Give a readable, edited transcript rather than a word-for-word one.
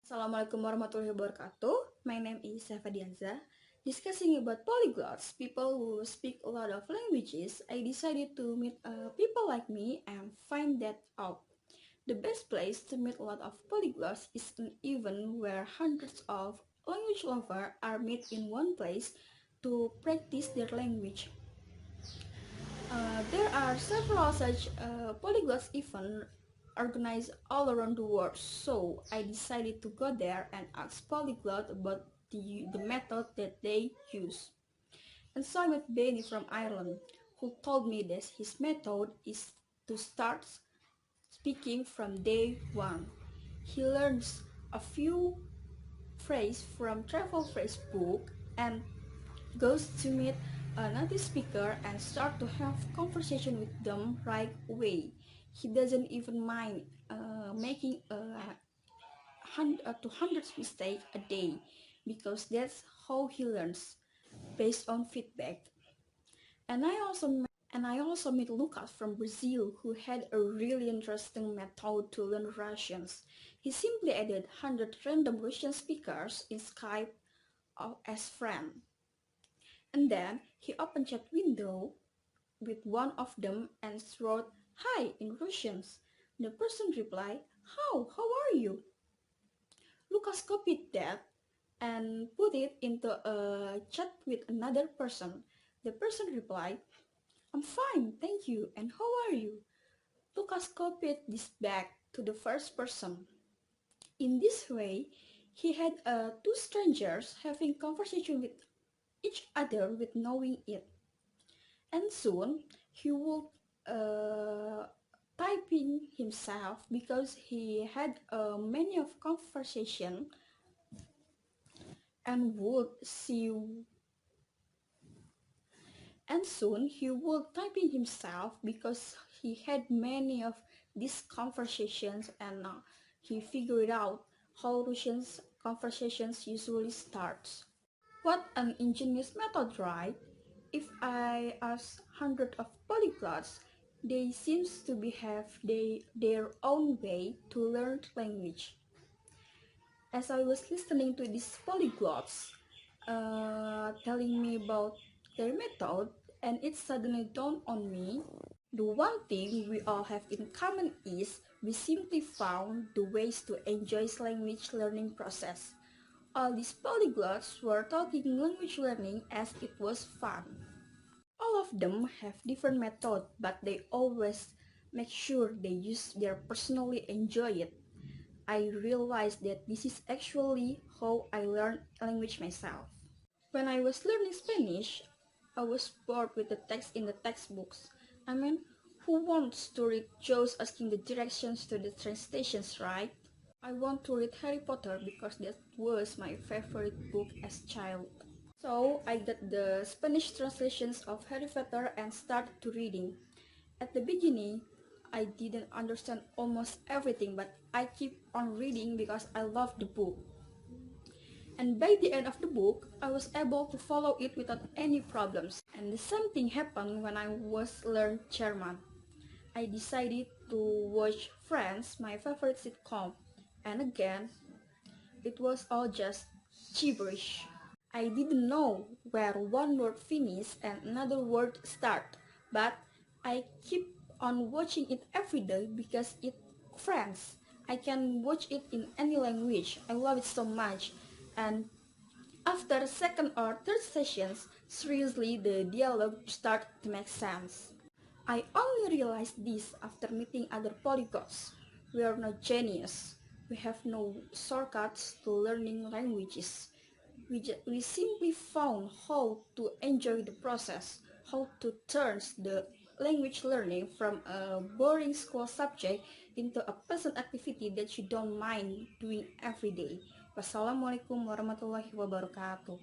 Assalamualaikum warahmatullahi wabarakatuh. My name is Sheva Dyanza. Discussing about polyglots, people who speak a lot of languages, I decided to meet people like me and find that out. The best place to meet a lot of polyglots is an event where hundreds of language lovers are met in one place to practice their language. There are several such polyglots events organized all around the world, so I decided to go there and ask polyglot about the method that they use. And so I met Benny from Ireland, who told me that his method is to start speaking from day one. He learns a few phrases from travel phrase book and goes to meet a native speaker and start to have conversation with them right away. He doesn't even mind making 200 mistakes a day because that's how he learns based on feedback. And I also met Lucas from Brazil, who had a really interesting method to learn Russians. He simply added 100 random Russian speakers in Skype as friends. And then he opened chat window with one of them and wrote "Hi" in Russian. The person replied, How are you?" Lucas copied that and put it into a chat with another person. The person replied, "I'm fine, thank you, and how are you?" Lucas copied this back to the first person. In this way, he had two strangers having conversation with each other with knowing it. And soon he would typing himself because he had many of conversation and would see and soon he would typing himself because he had many of these conversations and he figured out how Russians conversations usually starts. What an ingenious method, right? If I ask hundreds of polyglots, they seems to have their own way to learn language. As I was listening to these polyglots telling me about their method, and it suddenly dawned on me, the one thing we all have in common is we simply found the ways to enjoy language learning process. All these polyglots were talking language learning as it was fun. All of them have different methods, but they always make sure they use their personally enjoy it. I realized that this is actually how I learned language myself. When I was learning Spanish, I was bored with the text in the textbooks. I mean, who wants to read Joe's asking the directions to the train stations, right? I want to read Harry Potter because that was my favorite book as child. So I got the Spanish translations of Harry Potter and started to reading. At the beginning, I didn't understand almost everything, but I keep on reading because I love the book. And by the end of the book, I was able to follow it without any problems. And the same thing happened when I was learning German. I decided to watch Friends, my favorite sitcom, and again, it was all just gibberish. I didn't know where one word finished and another word start, but I keep on watching it every day because it Friends. I can watch it in any language. I love it so much. And after second or third sessions, seriously the dialogue start to make sense. I only realized this after meeting other polyglots. We are not genius. We have no shortcuts to learning languages. We simply found how to enjoy the process, how to turn the language learning from a boring school subject into a pleasant activity that you don't mind doing every day. Wassalamualaikum warahmatullahi wabarakatuh.